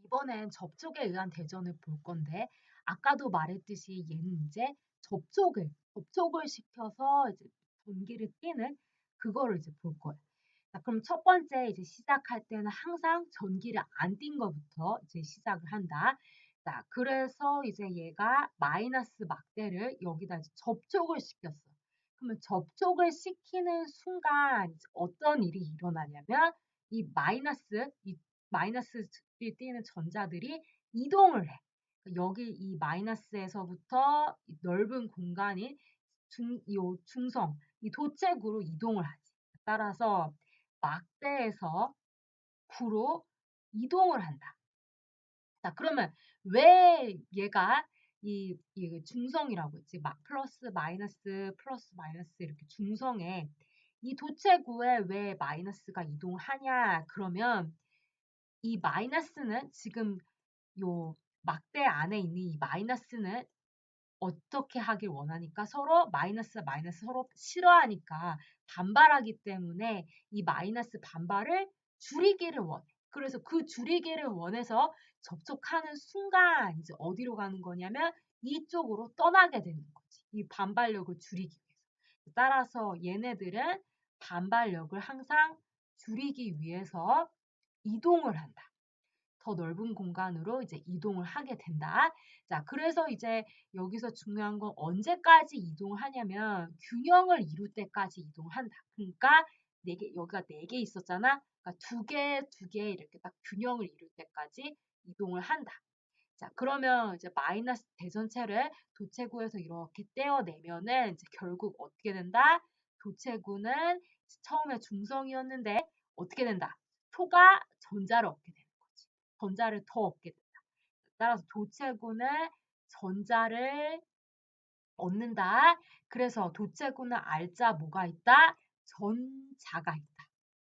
이번엔 접촉에 의한 대전을 볼 건데, 아까도 말했듯이 얘는 이제 접촉을 시켜서 이제 전기를 띠는 그거를 이제 볼 거예요. 자, 그럼 첫 번째 이제 시작할 때는 항상 전기를 안 띈 거부터 이제 시작을 한다. 자, 그래서 이제 얘가 마이너스 막대를 여기다 이제 접촉을 시켰어. 그러면 접촉을 시키는 순간 이제 어떤 일이 일어나냐면 이 마이너스를 띠는 전자들이 이동을 해. 여기 이 마이너스에서부터 이 넓은 공간인 중성, 이 도체구로 이동을 하지. 따라서 막대에서 구로 이동을 한다. 자, 그러면 왜 얘가 이 중성이라고 했지? 플러스 마이너스 이렇게 중성에 이 도체구에 왜 마이너스가 이동하냐? 그러면 이 마이너스는 지금 요 막대 안에 있는 이 마이너스는 어떻게 하길 원하니까 서로 마이너스 서로 싫어하니까 반발하기 때문에 이 마이너스 반발을 줄이기를 원해. 그래서 그 줄이기를 원해서 접촉하는 순간 이제 어디로 가는 거냐면 이쪽으로 떠나게 되는 거지. 이 반발력을 줄이기 위해서. 따라서 얘네들은 반발력을 항상 줄이기 위해서 이동을 한다. 더 넓은 공간으로 이제 이동을 하게 된다. 자, 그래서 이제 여기서 중요한 건 언제까지 이동을 하냐면 균형을 이룰 때까지 이동을 한다. 그러니까 여기가 네 개 있었잖아. 그러니까 두 개 이렇게 딱 균형을 이룰 때까지 이동을 한다. 자, 그러면 이제 마이너스 대전체를 도체구에서 이렇게 떼어내면은 이제 결국 어떻게 된다? 도체구는 처음에 중성이었는데 어떻게 된다? 표가 전자를 얻게 되는 거지. 전자를 더 얻게 된다. 따라서 도체구는 전자를 얻는다. 그래서 도체구는 알자 뭐가 있다? 전자가 있다.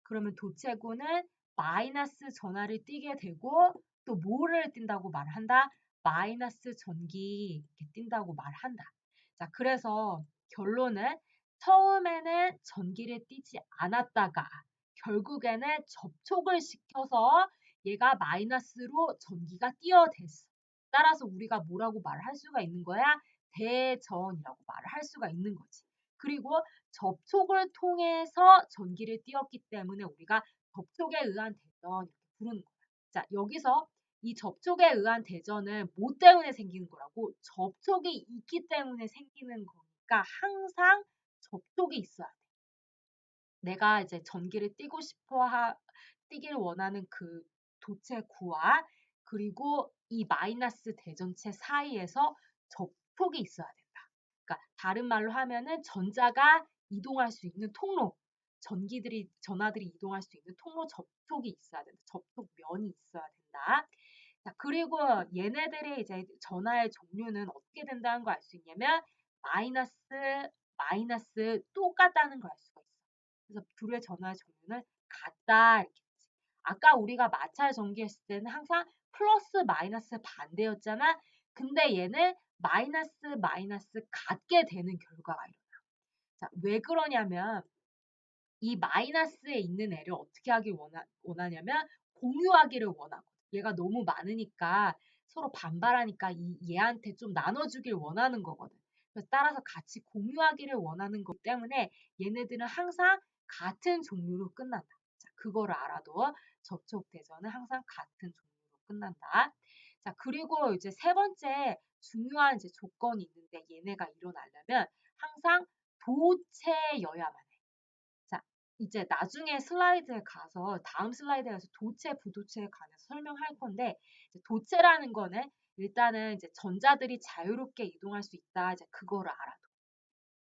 그러면 도체구는 마이너스 전하를 띠게 되고 또 뭐를 띈다고 말한다? 마이너스 전기 이렇게 띈다고 말한다. 자, 그래서 결론은 처음에는 전기를 띠지 않았다가 결국에는 접촉을 시켜서 얘가 마이너스로 전기가 띄어댔어. 따라서 우리가 뭐라고 말할 수가 있는 거야? 대전이라고 말을 할 수가 있는 거지. 그리고 접촉을 통해서 전기를 띄었기 때문에 우리가 접촉에 의한 대전 이렇게 부르는 거야. 자, 여기서 이 접촉에 의한 대전은 뭐 때문에 생기는 거라고? 접촉이 있기 때문에 생기는 거니까 항상 접촉이 있어야 돼. 내가 이제 전기를 띄기를 원하는 그 도체구와 그리고 이 마이너스 대전체 사이에서 접촉이 있어야 된다. 그러니까 다른 말로 하면은 전자가 이동할 수 있는 통로, 전하들이 이동할 수 있는 통로 접촉이 있어야 된다. 접촉면이 있어야 된다. 자, 그리고 얘네들의 이제 전하의 종류는 어떻게 된다는 걸 알 수 있냐면 마이너스, 마이너스 똑같다는 걸 알 수가 있어. 그래서 둘의 전하의 종류는 같다 이렇게. 아까 우리가 마찰 전기했을 때는 항상 플러스 마이너스 반대였잖아. 근데 얘는 마이너스 같게 되는 결과가 일어나. 자, 왜 그러냐면 이 마이너스에 있는 애를 어떻게 하길 원하냐면 공유하기를 원하고 얘가 너무 많으니까 서로 반발하니까 얘한테 좀 나눠주길 원하는 거거든. 그래서 따라서 같이 공유하기를 원하는 것 때문에 얘네들은 항상 같은 종류로 끝난다. 자, 그거를 알아도 접촉 대전은 항상 같은 종류로 끝난다. 자, 그리고 이제 세 번째 중요한 이제 조건이 있는데 얘네가 일어나려면 항상 도체여야만 해. 자, 이제 나중에 슬라이드에 가서 다음 슬라이드에 가서 도체, 부도체에 관해서 설명할 건데 도체라는 거는 일단은 이제 전자들이 자유롭게 이동할 수 있다. 이제 그거를 알아둬.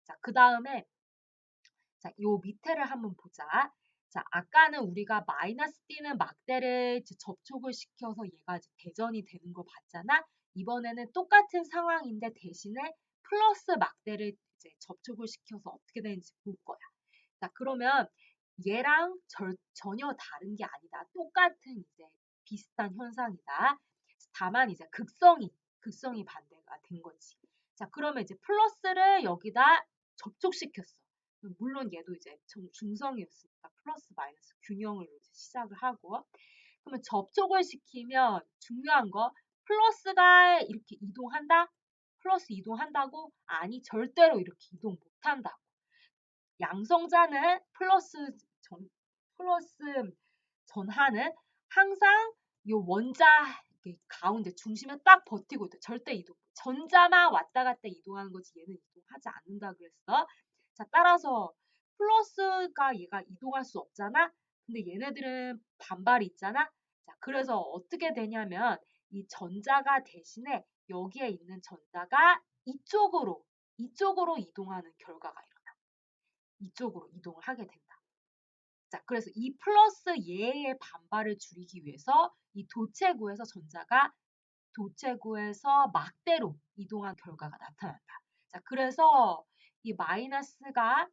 자, 그다음에 자, 요 밑에를 한번 보자. 자, 아까는 우리가 마이너스 띄는 막대를 이제 접촉을 시켜서 얘가 이제 대전이 되는 거 봤잖아. 이번에는 똑같은 상황인데 대신에 플러스 막대를 이제 접촉을 시켜서 어떻게 되는지 볼 거야. 자, 그러면 얘랑 전혀 다른 게 아니다. 똑같은 이제 비슷한 현상이다. 다만 이제 극성이 반대가 된 거지. 자, 그러면 이제 플러스를 여기다 접촉시켰어. 물론 얘도 이제 중성이었으니까 플러스 마이너스 균형을 이제 시작을 하고. 그러면 접촉을 시키면 중요한 거 플러스가 이렇게 이동한다? 플러스 이동한다고? 아니, 절대로 이렇게 이동 못한다고. 양성자는 플러스 전하는 항상 요 원자 가운데 중심에 딱 버티고 있다. 절대 이동. 전자만 왔다 갔다 이동하는 거지 얘는 이동하지 않는다 그랬어. 자, 따라서 플러스가 얘가 이동할 수 없잖아. 근데 얘네들은 반발이 있잖아. 자, 그래서 어떻게 되냐면 이 전자가 대신에 여기에 있는 전자가 이쪽으로 이동하는 결과가 일어나. 이쪽으로 이동을 하게 된다. 자, 그래서 이 플러스 얘의 반발을 줄이기 위해서 이 도체구에서 전자가 도체구에서 막대로 이동한 결과가 나타난다. 자, 그래서 이 마이너스가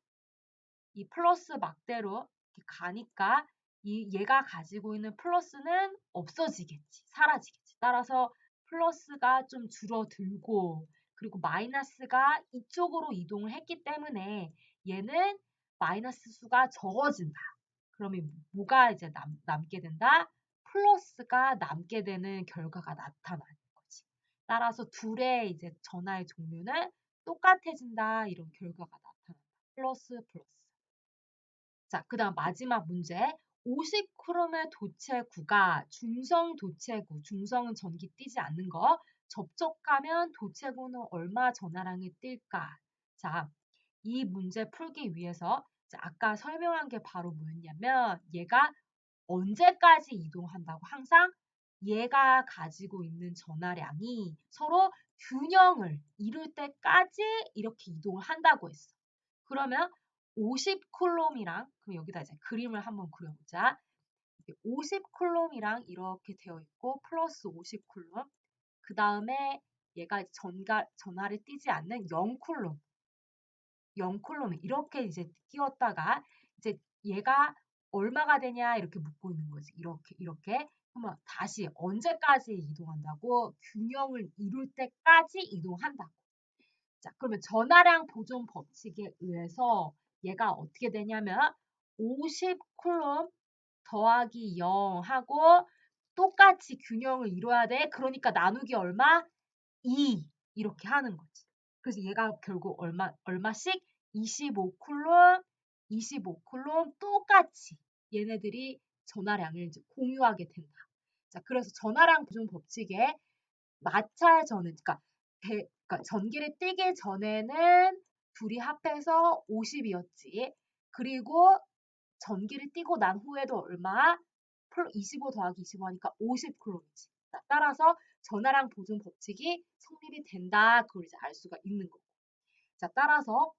이 플러스 막대로 이렇게 가니까 얘가 가지고 있는 플러스는 없어지겠지. 사라지겠지. 따라서 플러스가 좀 줄어들고 그리고 마이너스가 이쪽으로 이동을 했기 때문에 얘는 마이너스 수가 적어진다. 그러면 뭐가 이제 남게 된다? 플러스가 남게 되는 결과가 나타나는 거지. 따라서 둘의 이제 전하의 종류는 똑같아진다. 이런 결과가 나타난다. 플러스 플러스. 자, 그 다음 마지막 문제. 50쿠름의 도체구가 중성 도체구, 중성은 전기 띄지 않는 거, 접촉하면 도체구는 얼마 전하량이 뛸까? 자, 이 문제 풀기 위해서 아까 설명한 게 바로 뭐였냐면 얘가 언제까지 이동한다고 항상 얘가 가지고 있는 전하량이 서로 균형을 이룰 때까지 이렇게 이동을 한다고 했어. 그러면 50쿨롬이랑 그럼 여기다 이제 그림을 한번 그려보자. 50쿨롬이랑 이렇게 되어 있고 플러스 50쿨롬 그 다음에 얘가 전하를 띄지 않는 0쿨롬 0콜롬 이렇게 이제 끼웠다가 이제 얘가 얼마가 되냐 이렇게 묻고 있는 거지. 이렇게. 그러면 다시 언제까지 이동한다고? 균형을 이룰 때까지 이동한다고. 자, 그러면 전하량 보존 법칙에 의해서 얘가 어떻게 되냐면 50쿨롬 더하기 0 하고 똑같이 균형을 이뤄야 돼. 그러니까 나누기 얼마? 2 이렇게 하는 거지. 그래서 얘가 결국 얼마씩? 25쿨롬, 25쿨롬 똑같이 얘네들이 전하량을 이제 공유하게 된다. 자, 그래서 전하량 보존 법칙에 마찰 전은 그러니까 전기를 띄기 전에는 둘이 합해서 50이었지. 그리고 전기를 띄고 난 후에도 얼마? 25 더하기 25 하니까 50쿨롬이지. 따라서 전하량 보존 법칙이 성립이 된다. 그걸 이제 알 수가 있는 거고. 자, 따라서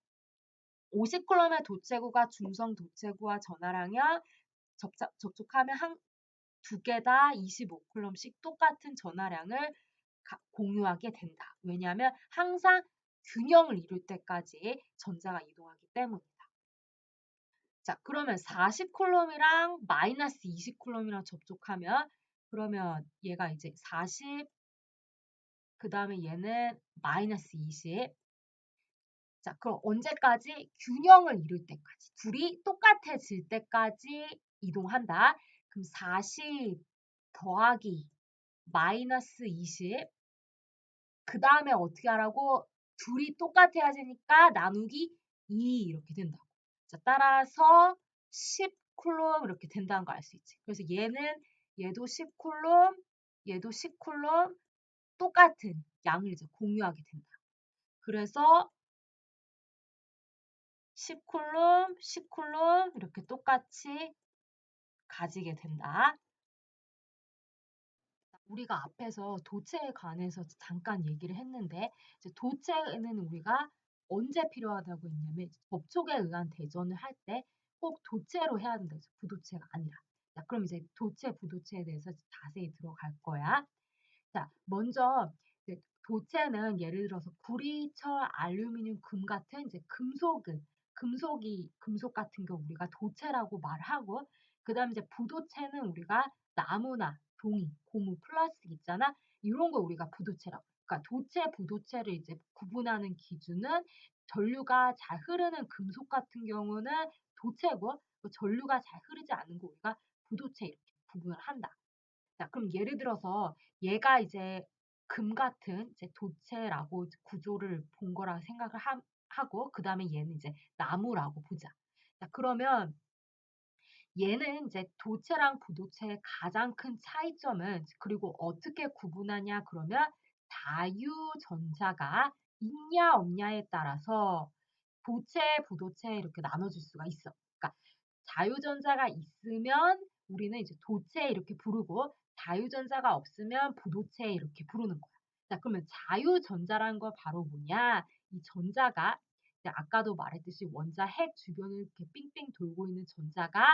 50쿨롬의 도체구가 중성 도체구와 전하량이랑 접촉하면 두 개 다 25쿨롬씩 똑같은 전하량을 공유하게 된다. 왜냐하면 항상 균형을 이룰 때까지 전자가 이동하기 때문이다. 자, 그러면 40쿨롬이랑 마이너스 20쿨롬이랑 접촉하면 그러면 얘가 이제 40, 그 다음에 얘는 마이너스 20. 자, 그럼 언제까지? 균형을 이룰 때까지. 둘이 똑같아질 때까지 이동한다. 그럼 40 더하기 마이너스 20. 그 다음에 어떻게 하라고? 둘이 똑같아지니까 나누기 2 이렇게 된다고. 자, 따라서 10쿨롬 이렇게 된다는 거 알 수 있지. 그래서 얘도 10쿨롬, 얘도 10쿨롬 똑같은 양을 이제 공유하게 된다. 그래서 10쿨롬, 10쿨롬 이렇게 똑같이 가지게 된다. 우리가 앞에서 도체에 관해서 잠깐 얘기를 했는데 이제 도체는 우리가 언제 필요하다고 했냐면 접촉에 의한 대전을 할 때 꼭 도체로 해야 된다. 부도체가 아니라. 자, 그럼 이제 도체, 부도체에 대해서 자세히 들어갈 거야. 자, 먼저 이제 도체는 예를 들어서 구리, 철, 알루미늄, 금 같은 이제 금속 같은 경우 우리가 도체라고 말하고 그다음에 이제 부도체는 우리가 나무나 종이, 고무, 플라스틱 있잖아. 이런 거 우리가 부도체라고. 그러니까 도체, 부도체를 이제 구분하는 기준은 전류가 잘 흐르는 금속 같은 경우는 도체고 전류가 잘 흐르지 않는 거 우리가 부도체 이렇게 구분을 한다. 자, 그럼 예를 들어서 얘가 이제 금 같은 이제 도체라고 구조를 본 거라 생각을 하고 그 다음에 얘는 이제 나무라고 보자. 자, 그러면 얘는 이제 도체랑 부도체의 가장 큰 차이점은 그리고 어떻게 구분하냐 그러면 자유전자가 있냐 없냐에 따라서 도체, 부도체 이렇게 나눠줄 수가 있어. 그러니까 자유전자가 있으면 우리는 이제 도체 이렇게 부르고 자유전자가 없으면 부도체 이렇게 부르는 거야. 자, 그러면 자유전자라는 거 바로 뭐냐? 이 전자가 아까도 말했듯이 원자 핵 주변을 이렇게 삥삥 돌고 있는 전자가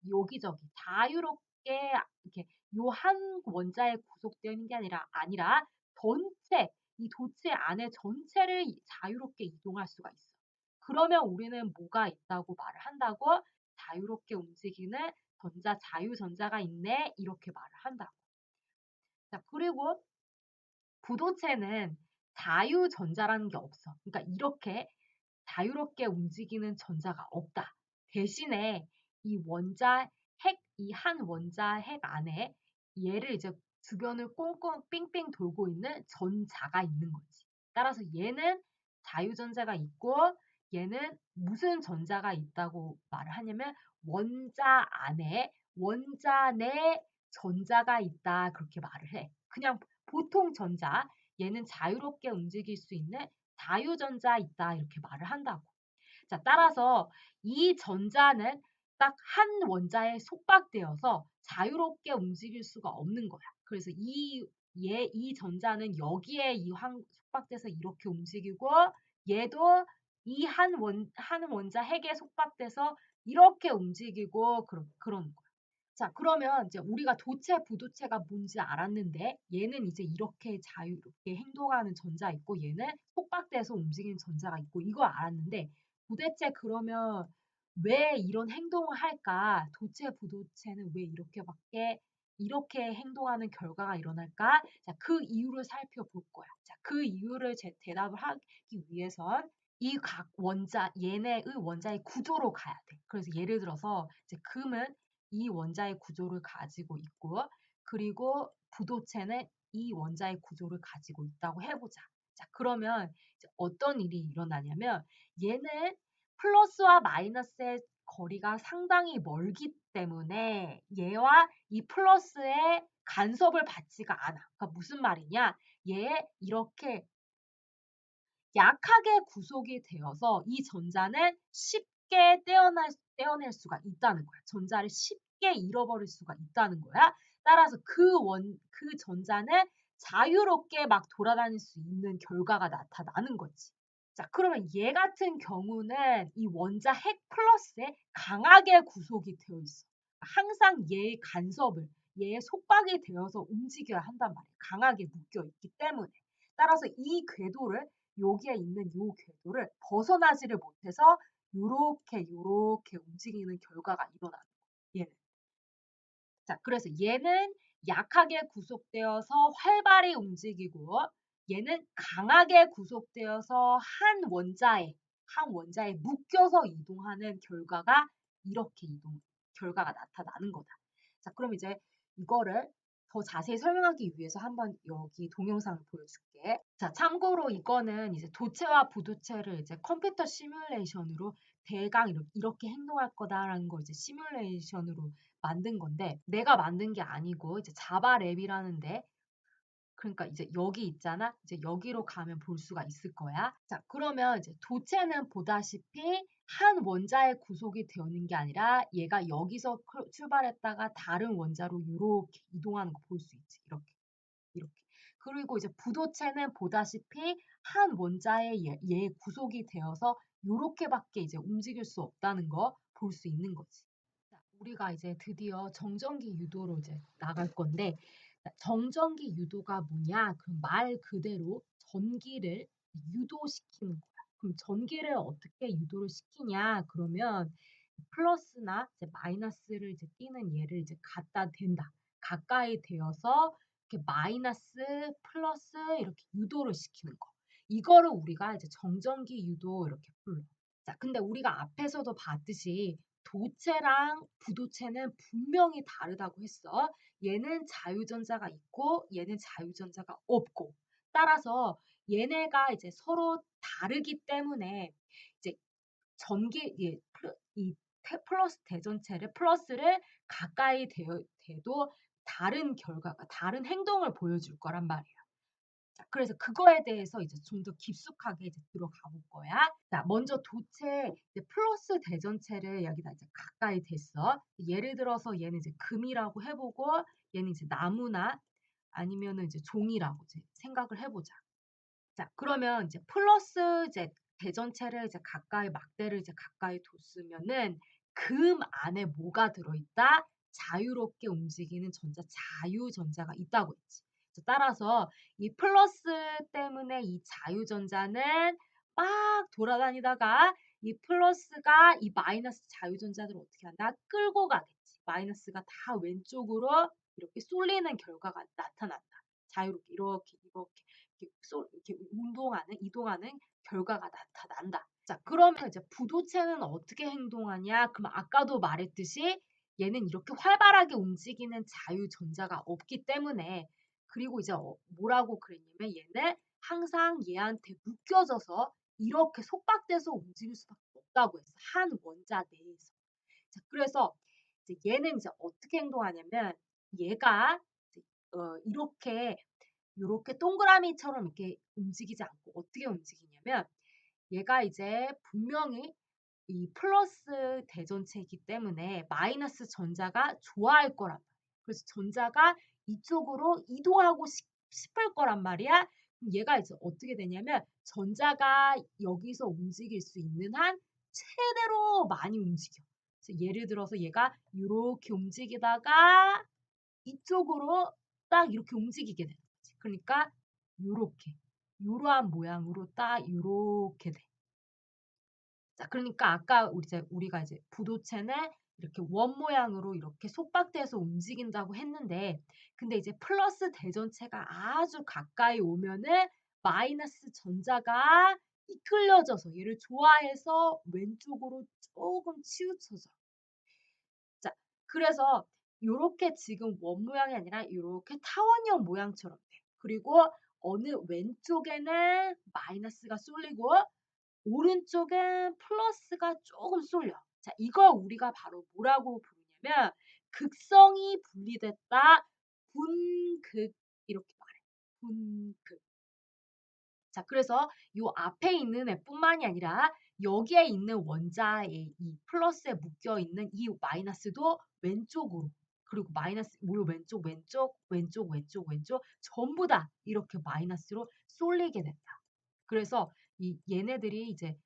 여기저기 자유롭게 이렇게 요 한 원자에 구속되어 있는 게 아니라 전체 이 도체 안에 전체를 자유롭게 이동할 수가 있어. 그러면 우리는 뭐가 있다고 말을 한다고? 자유롭게 움직이는 자유전자가 있네 이렇게 말을 한다고. 자, 그리고 부도체는 자유전자라는 게 없어. 그러니까 이렇게 자유롭게 움직이는 전자가 없다. 대신에 이 원자 핵, 이 한 원자 핵 안에 얘를 이제 주변을 꽁꽁 삥삥 돌고 있는 전자가 있는 거지. 따라서 얘는 자유전자가 있고 얘는 무슨 전자가 있다고 말을 하냐면 원자 내 전자가 있다 그렇게 말을 해. 그냥 보통 전자, 얘는 자유롭게 움직일 수 있는 자유전자 있다 이렇게 말을 한다고. 자, 따라서 이 전자는 딱 한 원자에 속박되어서 자유롭게 움직일 수가 없는 거야. 그래서 이 전자는 여기에 속박돼서 이렇게 움직이고 얘도 이 한 원자 핵에 속박돼서 이렇게 움직이고 그러는 거야. 자, 그러면 이제 우리가 도체, 부도체가 뭔지 알았는데 얘는 이제 이렇게 자유롭게 행동하는 전자 있고 얘는 속박돼서 움직이는 전자가 있고 이거 알았는데 도대체 그러면 왜 이런 행동을 할까? 도체, 부도체는 왜 이렇게 행동하는 결과가 일어날까? 자, 그 이유를 살펴볼 거야. 자, 그 이유를 대답을 하기 위해선 이 각 얘네의 원자의 구조로 가야 돼. 그래서 예를 들어서 이제 금은 이 원자의 구조를 가지고 있고 그리고 부도체는 이 원자의 구조를 가지고 있다고 해보자. 자, 그러면 이제 어떤 일이 일어나냐면 얘는 플러스와 마이너스의 거리가 상당히 멀기 때문에 얘와 이 플러스의 간섭을 받지가 않아. 그러니까 무슨 말이냐? 얘 이렇게 약하게 구속이 되어서 이 전자는 쉽게 떼어낼 수가 있다는 거야. 전자를 쉽게 잃어버릴 수가 있다는 거야. 따라서 그 전자는 자유롭게 막 돌아다닐 수 있는 결과가 나타나는 거지. 자, 그러면 얘 같은 경우는 이 원자 핵 플러스에 강하게 구속이 되어 있어. 항상 얘의 속박이 되어서 움직여야 한단 말이야. 강하게 묶여 있기 때문에. 따라서 이 궤도를 여기에 있는 이 궤도를 벗어나지를 못해서 요렇게 움직이는 결과가 일어나는 거예요. 얘는. 자, 그래서 얘는 약하게 구속되어서 활발히 움직이고 얘는 강하게 구속되어서 한 원자에 묶여서 이동하는 결과가 나타나는 거다. 자, 그럼 이제 이거를 더 자세히 설명하기 위해서 한번 여기 동영상을 보여줄게. 자, 참고로 이거는 이제 도체와 부도체를 이제 컴퓨터 시뮬레이션으로 대강 이렇게 행동할 거다라는 걸 이제 시뮬레이션으로 만든 건데 내가 만든 게 아니고 이제 자바랩이라는데 그러니까 이제 여기 있잖아. 이제 여기로 가면 볼 수가 있을 거야. 자, 그러면 이제 도체는 보다시피 한 원자에 구속이 되는 게 아니라 얘가 여기서 출발했다가 다른 원자로 이렇게 이동하는 거 볼 수 있지. 이렇게. 그리고 이제 부도체는 보다시피 한 원자에 얘 구속이 되어서 이렇게밖에 이제 움직일 수 없다는 거 볼 수 있는 거지. 자, 우리가 이제 드디어 정전기 유도로 이제 나갈 건데 정전기 유도가 뭐냐? 그럼 말 그대로 전기를 유도시키는 거야. 그럼 전기를 어떻게 유도를 시키냐? 그러면 플러스나 이제 마이너스를 이제 띄는 얘를 이제 갖다 댄다. 가까이 되어서 이렇게 마이너스, 플러스 이렇게 유도를 시키는 거. 이거를 우리가 이제 정전기 유도 이렇게 불러. 자, 근데 우리가 앞에서도 봤듯이 도체랑 부도체는 분명히 다르다고 했어. 얘는 자유전자가 있고 얘는 자유전자가 없고 따라서 얘네가 이제 서로 다르기 때문에 이제 이 플러스 대전체를 플러스를 가까이 돼도 다른 결과가 다른 행동을 보여줄 거란 말이에요. 자, 그래서 그거에 대해서 이제 좀 더 깊숙하게 이제 들어가 볼 거야. 자, 먼저 도체 이제 플러스 대전체를 여기다 이제 가까이 댔어. 예를 들어서 얘는 이제 금이라고 해보고 얘는 이제 나무나 아니면은 이제 종이라고 이제 생각을 해보자. 자, 그러면 이제 플러스 이제 대전체를 이제 가까이 막대를 이제 가까이 뒀으면은 금 안에 뭐가 들어있다? 자유롭게 움직이는 자유전자가 있다고 했지. 따라서 이 플러스 때문에 이 자유전자는 막 돌아다니다가 이 플러스가 이 마이너스 자유전자들을 어떻게 한다? 끌고 가겠지. 마이너스가 다 왼쪽으로 이렇게 쏠리는 결과가 나타난다. 자유롭게 이렇게 이동하는 결과가 나타난다. 자, 그러면 이제 부도체는 어떻게 행동하냐? 그럼 아까도 말했듯이 얘는 이렇게 활발하게 움직이는 자유전자가 없기 때문에 그리고 이제 뭐라고 그랬냐면 얘는 항상 얘한테 묶여져서 이렇게 속박돼서 움직일 수밖에 없다고 했어. 한 원자 내에서. 자, 그래서 이제 얘는 이제 어떻게 행동하냐면 얘가 이렇게 동그라미처럼 이렇게 움직이지 않고 어떻게 움직이냐면 얘가 이제 분명히 이 플러스 대전체이기 때문에 마이너스 전자가 좋아할 거란 말이야. 그래서 전자가 이쪽으로 이동하고 싶을 거란 말이야. 그럼 얘가 이제 어떻게 되냐면 전자가 여기서 움직일 수 있는 한 최대로 많이 움직여. 그래서 예를 들어서 얘가 이렇게 움직이다가 이쪽으로 딱 이렇게 움직이게 되는 거지. 그러니까 요렇게 요러한 모양으로 딱 요렇게 돼. 자, 그러니까 아까 우리가 이제 부도체는 이렇게 원 모양으로 이렇게 속박돼서 움직인다고 했는데 근데 이제 플러스 대전체가 아주 가까이 오면은 마이너스 전자가 이끌려져서 얘를 좋아해서 왼쪽으로 조금 치우쳐져. 자, 그래서 요렇게 지금 원 모양이 아니라 요렇게 타원형 모양처럼 돼. 그리고 어느 왼쪽에는 마이너스가 쏠리고 오른쪽엔 플러스가 조금 쏠려. 자, 이걸 우리가 바로 뭐라고 부르냐면 극성이 분리됐다. 분극 이렇게 말해. 분극. 자, 그래서 요 앞에 있는 애뿐만이 아니라 여기에 있는 원자의 이 플러스에 묶여 있는 이 마이너스도 왼쪽으로 그리고 마이너스 왼쪽 전부 다 이렇게 마이너스로 쏠리게 된다. 그래서 얘네들이 이제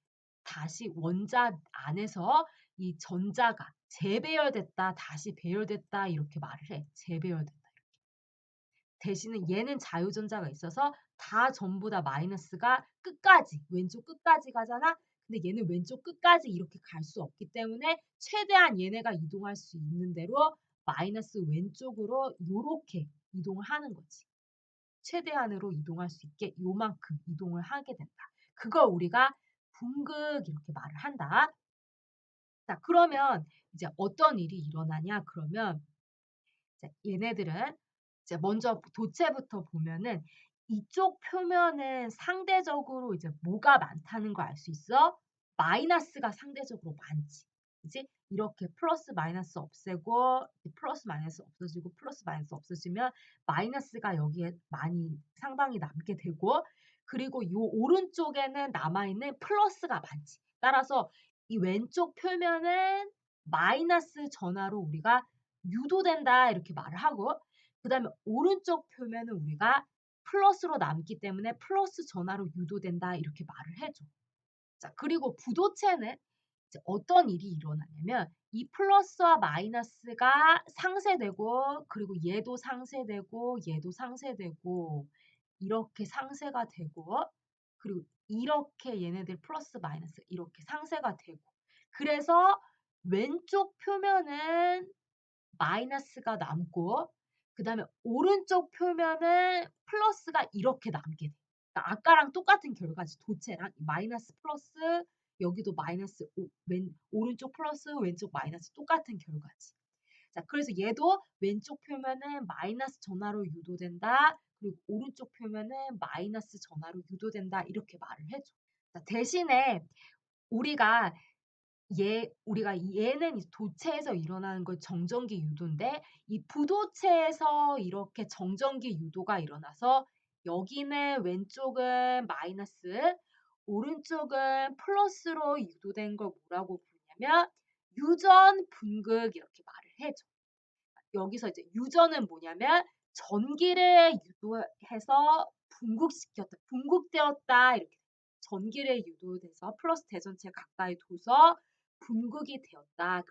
다시 원자 안에서 이 전자가 재배열됐다, 다시 배열됐다 이렇게 말을 해. 재배열됐다. 대신에 얘는 자유전자가 있어서 다 전부 다 마이너스가 끝까지 왼쪽 끝까지 가잖아. 근데 얘는 왼쪽 끝까지 이렇게 갈 수 없기 때문에 최대한 얘네가 이동할 수 있는 대로 마이너스 왼쪽으로 이렇게 이동을 하는 거지. 최대한으로 이동할 수 있게 요만큼 이동을 하게 된다. 그걸 우리가 분극 이렇게 말을 한다. 자, 그러면 이제 어떤 일이 일어나냐? 그러면 얘네들은 이제 먼저 도체부터 보면은 이쪽 표면은 상대적으로 이제 뭐가 많다는 걸 알 수 있어? 마이너스가 상대적으로 많지. 그지? 이렇게 플러스 마이너스 없애고 플러스 마이너스 없어지고 플러스 마이너스 없어지면 마이너스가 여기에 상당히 남게 되고 그리고 이 오른쪽에는 남아있는 플러스가 많지. 따라서 이 왼쪽 표면은 마이너스 전하로 우리가 유도된다 이렇게 말을 하고 그 다음에 오른쪽 표면은 우리가 플러스로 남기 때문에 플러스 전하로 유도된다 이렇게 말을 해줘. 자, 그리고 부도체는 이제 어떤 일이 일어나냐면 이 플러스와 마이너스가 상쇄되고 그리고 얘도 상쇄되고 얘도 상쇄되고 이렇게 상쇄가 되고 그리고 이렇게 얘네들 플러스 마이너스 이렇게 상쇄가 되고 그래서 왼쪽 표면은 마이너스가 남고 그 다음에 오른쪽 표면은 플러스가 이렇게 남게 돼. 그러니까 아까랑 똑같은 결과지. 도체랑 마이너스 플러스 여기도 마이너스 오른쪽 플러스 왼쪽 마이너스 똑같은 결과지. 자, 그래서 얘도 왼쪽 표면은 마이너스 전하로 유도된다. 그리고 오른쪽 표면은 마이너스 전하로 유도된다. 이렇게 말을 해줘. 자, 대신에 우리가 우리가 얘는 도체에서 일어나는 걸 정전기 유도인데 이 부도체에서 이렇게 정전기 유도가 일어나서 여기는 왼쪽은 마이너스, 오른쪽은 플러스로 유도된 걸 뭐라고 부르냐면 유전 분극 이렇게 말을 해줘. 여기서 이제 유전은 뭐냐면 전기를 유도해서 분극되었다 이렇게 전기를 유도돼서 플러스 대전체 가까이 둬서 분극이 되었다.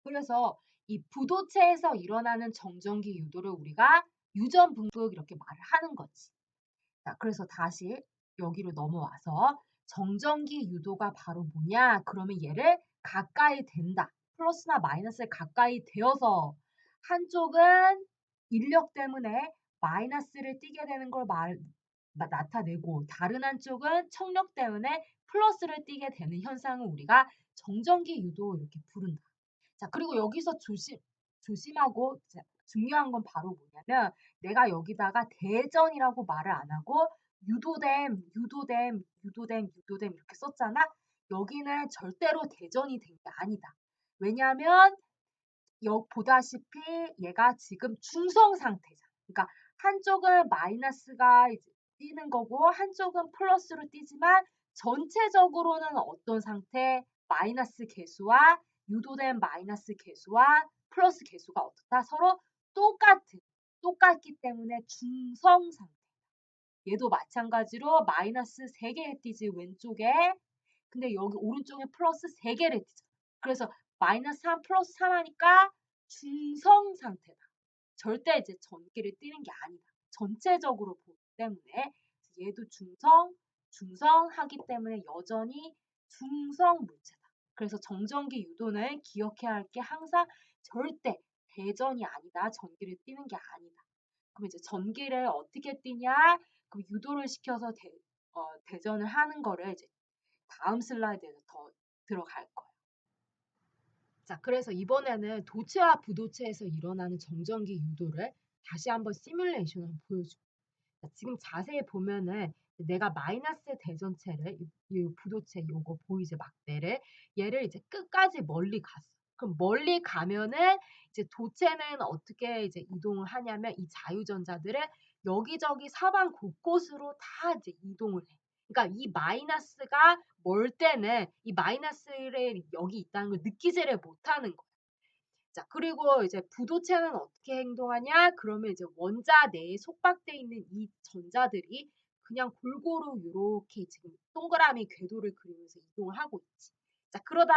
그래서 이 부도체에서 일어나는 정전기 유도를 우리가 유전 분극 이렇게 말을 하는 거지. 자, 그래서 다시 여기로 넘어와서 정전기 유도가 바로 뭐냐? 그러면 얘를 가까이 된다. 플러스나 마이너스에 가까이 되어서 한쪽은 인력 때문에 마이너스를 띠게 되는 걸 나타내고 다른 한쪽은 청력 때문에 플러스를 띠게 되는 현상을 우리가 정전기 유도 이렇게 부른다. 자, 그리고 여기서 조심하고 중요한 건 바로 뭐냐면 내가 여기다가 대전이라고 말을 안 하고 유도됨 이렇게 썼잖아. 여기는 절대로 대전이 된 게 아니다. 왜냐하면 보다시피 얘가 지금 중성 상태잖아. 그러니까 한쪽은 마이너스가 띄는 거고 한쪽은 플러스로 띄지만 전체적으로는 어떤 상태? 마이너스 개수와 유도된 마이너스 개수와 플러스 개수가 어떻다? 서로 똑같기 때문에 중성 상태. 얘도 마찬가지로 마이너스 3개 띄지 왼쪽에. 근데 여기 오른쪽에 플러스 3개를 띄죠. 그래서 마이너스 3 플러스 3 하니까 중성 상태다. 절대 이제 전기를 띄는 게 아니다. 전체적으로 보기 때문에 얘도 중성하기 때문에 여전히 중성 물체다. 그래서 정전기 유도는 기억해야 할 게 항상 절대 대전이 아니다. 전기를 띄는 게 아니다. 그럼 이제 전기를 어떻게 띄냐? 그럼 유도를 시켜서 대전을 하는 거를 이제 다음 슬라이드에서 더 들어갈 거예요. 자, 그래서 이번에는 도체와 부도체에서 일어나는 정전기 유도를 다시 한번 시뮬레이션을 보여줄게요. 지금 자세히 보면은 내가 마이너스 대전체를 이 부도체 요거 보이지 막대를 얘를 이제 끝까지 멀리 갔어. 그럼 멀리 가면은 이제 도체는 어떻게 이제 이동을 하냐면 이 자유전자들을 여기저기 사방 곳곳으로 다 이제 이동을 해. 그러니까 이 마이너스가 멀 때는 이 마이너스를 여기 있다는 걸 느끼지를 못하는 거야. 자, 그리고 이제 부도체는 어떻게 행동하냐? 그러면 이제 원자 내에 속박되어 있는 이 전자들이 그냥 골고루 이렇게 지금 동그라미 궤도를 그리면서 이동을 하고 있지. 자, 그러다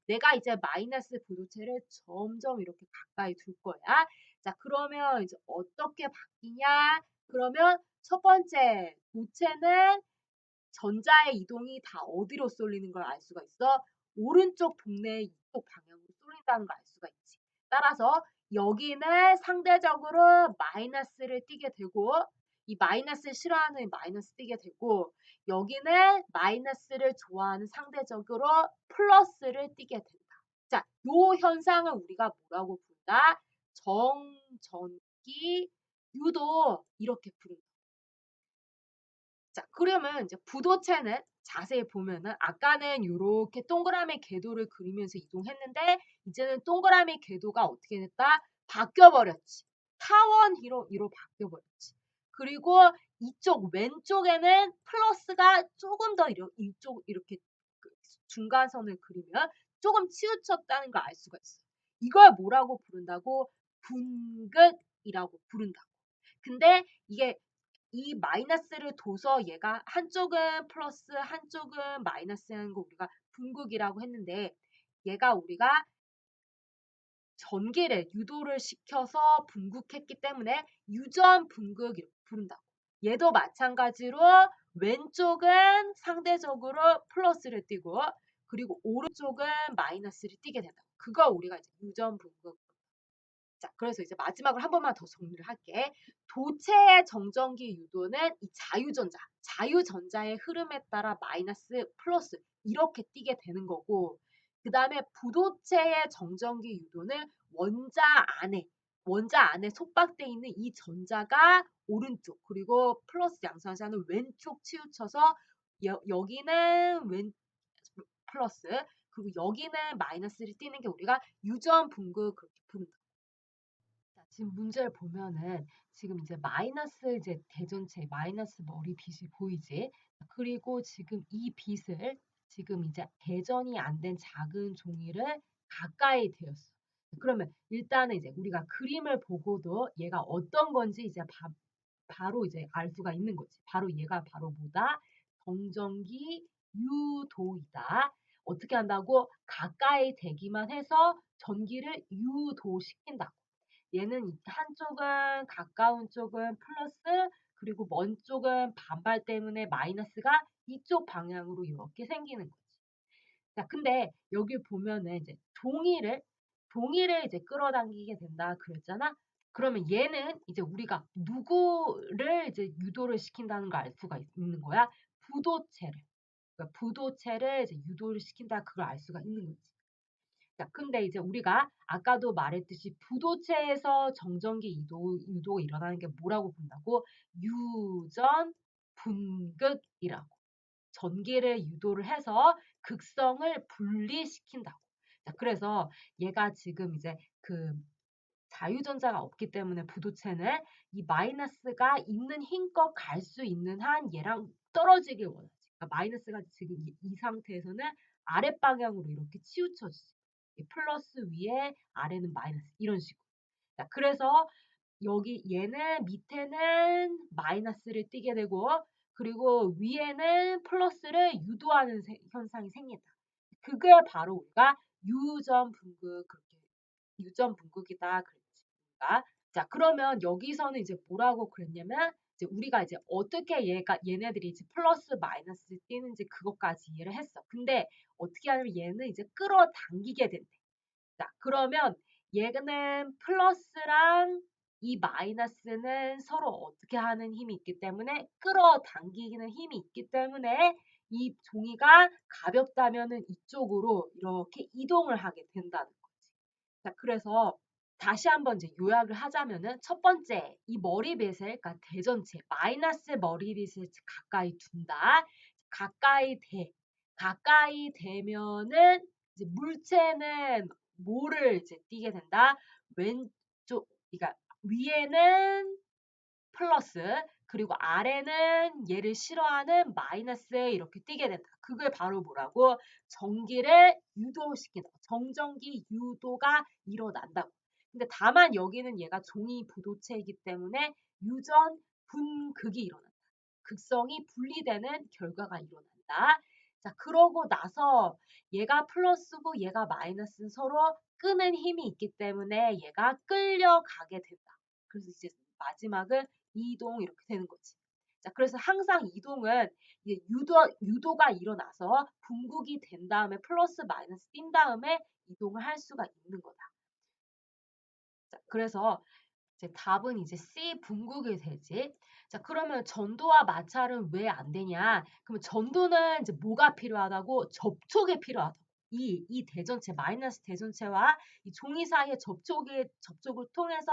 내가 이제 마이너스 부도체를 점점 이렇게 가까이 둘 거야. 자, 그러면 이제 어떻게 바뀌냐? 그러면 첫 번째, 도체는 전자의 이동이 다 어디로 쏠리는 걸 알 수가 있어? 오른쪽 동네 이쪽 방향으로 쏠린다는 걸 알 수가 있지. 따라서 여기는 상대적으로 마이너스를 띠게 되고 이 마이너스를 싫어하는 마이너스 띠게 되고 여기는 마이너스를 좋아하는 상대적으로 플러스를 띠게 된다. 자, 요 현상을 우리가 뭐라고 부른다? 정전기 유도 이렇게 부른다. 자, 그러면 이제 부도체는 자세히 보면은 아까는 이렇게 동그라미 궤도를 그리면서 이동했는데 이제는 동그라미 궤도가 어떻게 됐다? 바뀌어버렸지. 타원희로 바뀌어버렸지. 그리고 이쪽 왼쪽에는 플러스가 조금 더 이쪽 이렇게 중간선을 그리면 조금 치우쳤다는 걸 알 수가 있어. 이걸 뭐라고 부른다고? 분극이라고 부른다고. 근데 이게 이 마이너스를 둬서 얘가 한쪽은 플러스 한쪽은 마이너스 하는 거 우리가 분극이라고 했는데 얘가 우리가 전기를 유도를 시켜서 분극했기 때문에 유전 분극 이렇게 부른다고. 얘도 마찬가지로 왼쪽은 상대적으로 플러스를 띄고 그리고 오른쪽은 마이너스를 띄게 된다. 그거 우리가 이제 유전 분극. 자, 그래서 이제 마지막으로 한 번만 더 정리를 할게. 도체의 정전기 유도는 이 자유전자의 흐름에 따라 마이너스, 플러스 이렇게 띄게 되는 거고 그 다음에 부도체의 정전기 유도는 원자 안에 속박되어 있는 이 전자가 오른쪽, 그리고 플러스 양산자는 왼쪽 치우쳐서 여기는 플러스, 그리고 여기는 마이너스를 띄는 게 우리가 유전 분극 그렇게 부른다. 자, 지금 문제를 보면은 지금 이제 마이너스 이제 대전체 마이너스 머리 빛이 보이지? 그리고 지금 이 빛을 지금 이제 대전이 안 된 작은 종이를 가까이 대었어. 그러면 일단은 이제 우리가 그림을 보고도 얘가 어떤 건지 이제 바로 이제 알 수가 있는 거지. 바로 얘가 바로 뭐다? 정전기 유도이다. 어떻게 한다고? 가까이 대기만 해서 전기를 유도시킨다. 얘는 한쪽은 가까운 쪽은 플러스, 그리고 먼 쪽은 반발 때문에 마이너스가 이쪽 방향으로 이렇게 생기는 거지. 자, 근데 여기 보면은 이제 종이를 이제 끌어당기게 된다 그랬잖아. 그러면 얘는 이제 우리가 누구를 이제 유도를 시킨다는 걸 알 수가 있는 거야. 부도체를. 그러니까 부도체를 이제 유도를 시킨다 그걸 알 수가 있는 거지. 자, 근데 이제 우리가 아까도 말했듯이 부도체에서 정전기 유도가 일어나는 게 뭐라고 본다고? 유전 분극이라고. 전기를 유도를 해서 극성을 분리시킨다고. 자, 그래서 얘가 지금 이제 그 자유전자가 없기 때문에 부도체는 이 마이너스가 있는 힘껏 갈 수 있는 한 얘랑 떨어지길 원하지. 그러니까 마이너스가 지금 이 상태에서는 아랫방향으로 이렇게 치우쳐지지. 플러스 위에 아래는 마이너스 이런 식으로. 자, 그래서 여기 얘는 밑에는 마이너스를 띄게 되고 그리고 위에는 플러스를 유도하는 현상이 생긴다. 그게 바로 우리가 유전 분극이다 그랬지. 우리가. 자, 그러면 여기서는 이제 뭐라고 그랬냐면 이제 우리가 이제 어떻게 얘네들이 이제 플러스 마이너스 띄는지 그것까지 이해를 했어. 근데 어떻게 하냐면 얘는 이제 끌어당기게 된대. 자, 그러면 얘는 플러스랑 이 마이너스는 서로 어떻게 하는 힘이 있기 때문에 끌어당기는 힘이 있기 때문에 이 종이가 가볍다면은 이쪽으로 이렇게 이동을 하게 된다는 거지. 자, 그래서 다시 한번 이제 요약을 하자면은 첫 번째 이 머리빗을 그러니까 대전체 마이너스 머리빗을 가까이 둔다. 가까이 대면은 이제 물체는 뭐를 이제 띄게 된다. 왼쪽 그러니까 위에는 플러스 그리고 아래는 얘를 싫어하는 마이너스에 이렇게 띄게 된다. 그게 바로 뭐라고? 전기를 유도시킨다. 정전기 유도가 일어난다고. 근데 다만 여기는 얘가 종이 부도체이기 때문에 유전 분극이 일어난다. 극성이 분리되는 결과가 일어난다. 자, 그러고 나서 얘가 플러스고 얘가 마이너스는 서로 끄는 힘이 있기 때문에 얘가 끌려가게 된다. 그래서 이제 마지막은 이동 이렇게 되는 거지. 자, 그래서 항상 이동은 이제 유도가 일어나서 분극이 된 다음에 플러스 마이너스 띈 다음에 이동을 할 수가 있는 거다. 자, 그래서 이제 답은 이제 C 분극이 되지. 자, 그러면 전도와 마찰은 왜 안 되냐? 그러면 전도는 이제 뭐가 필요하다고? 접촉이 필요하다. 이 대전체, 마이너스 대전체와 이 종이 사이의 접촉을 통해서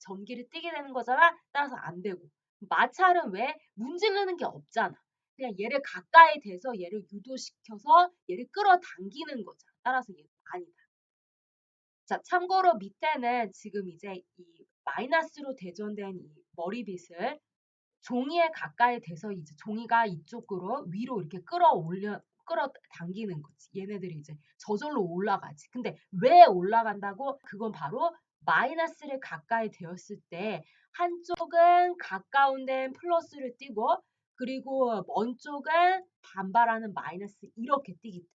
전기를 띠게 되는 거잖아? 따라서 안 되고. 마찰은 왜? 문지르는 게 없잖아. 그냥 얘를 가까이 대서 얘를 유도시켜서 얘를 끌어당기는 거잖아. 따라서 얘는 아니다. 자, 참고로 밑에는 지금 이제 이 마이너스로 대전된 이 머리빗을 종이에 가까이 대서 이제 종이가 이쪽으로 위로 이렇게 끌어당기는 거지. 얘네들이 이제 저절로 올라가지. 근데 왜 올라간다고? 그건 바로 마이너스를 가까이 대었을 때 한쪽은 가까운 데는 플러스를 띄고 그리고 먼 쪽은 반발하는 마이너스 이렇게 띄기 때문에.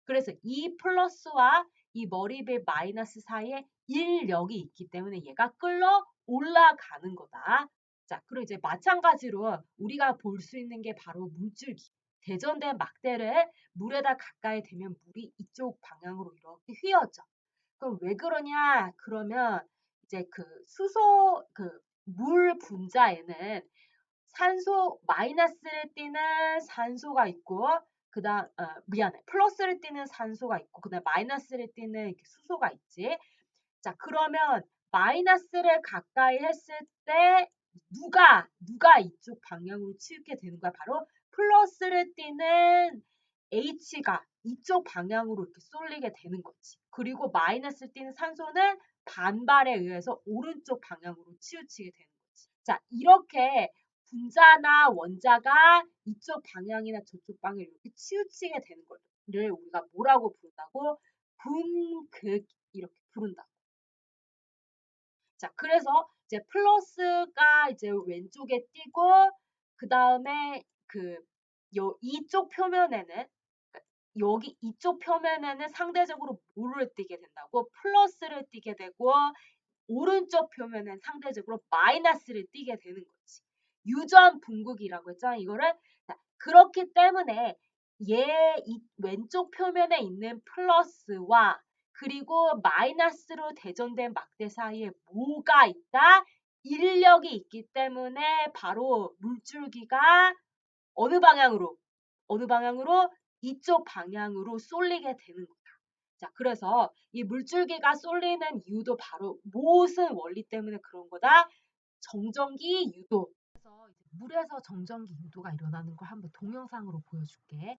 그래서 이 플러스와 이 머리빗 마이너스 사이에 인력이 있기 때문에 얘가 끌어 올라가는 거다. 자, 그리고 이제 마찬가지로 우리가 볼 수 있는 게 바로 물줄기. 대전된 막대를 물에다 가까이 대면 물이 이쪽 방향으로 이렇게 휘어져. 그럼 왜 그러냐? 그러면 이제 물 분자에는 산소 마이너스를 띠는 산소가 있고 미안해. 플러스를 띠는 산소가 있고, 그 다음 마이너스를 띠는 이렇게 수소가 있지. 자, 그러면 마이너스를 가까이 했을 때 누가 이쪽 방향으로 치우게 되는 거야? 바로 플러스를 띠는 H가 이쪽 방향으로 이렇게 쏠리게 되는 거지. 그리고 마이너스를 띠는 산소는 반발에 의해서 오른쪽 방향으로 치우치게 되는 거지. 자, 이렇게 분자나 원자가 이쪽 방향이나 저쪽 방향 이렇게 치우치게 되는 거를 우리가 뭐라고 부른다고? 분극 이렇게 부른다. 자, 그래서 이제 플러스가 이제 왼쪽에 띄고 그 다음에 이쪽 표면에는 그러니까 여기 이쪽 표면에는 상대적으로 뭐를 띄게 된다고? 플러스를 띄게 되고 오른쪽 표면은 상대적으로 마이너스를 띄게 되는 거지. 유전 분극이라고 했잖아. 이거를 그렇기 때문에 이 왼쪽 표면에 있는 플러스와 그리고 마이너스로 대전된 막대 사이에 뭐가 있다? 인력이 있기 때문에 바로 물줄기가 어느 방향으로 이쪽 방향으로 쏠리게 되는 거다. 자, 그래서 이 물줄기가 쏠리는 이유도 바로 무슨 원리 때문에 그런 거다? 정전기 유도. 그래서 이제 물에서 정전기 유도가 일어나는 걸 한번 동영상으로 보여줄게.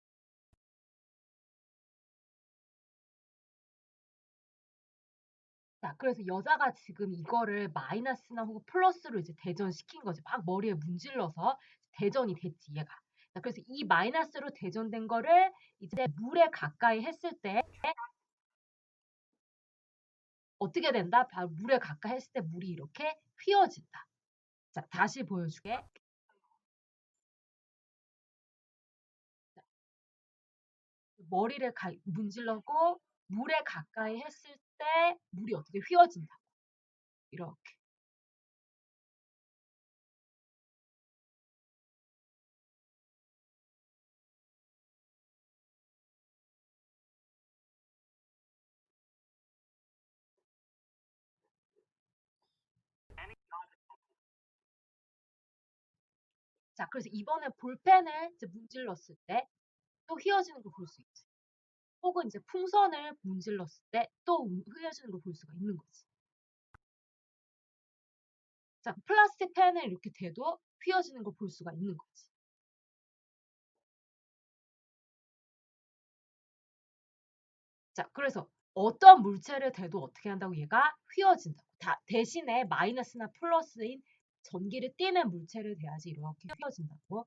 자, 그래서 여자가 지금 이거를 마이너스나 혹은 플러스로 이제 대전시킨 거지. 막 머리에 문질러서 대전이 됐지, 얘가. 자, 그래서 이 마이너스로 대전된 거를 이제 물에 가까이 했을 때 어떻게 된다? 바로 물에 가까이 했을 때 물이 이렇게 휘어진다. 자, 다시 보여줄게. 머리를 문질러고 물에 가까이 했을 때 물이 어떻게 휘어진다. 이렇게. 자, 그래서 이번에 볼펜을 이제 문질렀을 때 또 휘어지는 걸 볼 수 있지. 혹은 이제 풍선을 문질렀을 때 또 휘어지는 걸 볼 수가 있는 거지. 자, 플라스틱 펜을 이렇게 대도 휘어지는 걸 볼 수가 있는 거지. 자, 그래서 어떤 물체를 대도 어떻게 한다고 얘가 휘어진다고. 대신에 마이너스나 플러스인 전기를 띠는 물체를 대야지 이렇게 휘어진다고.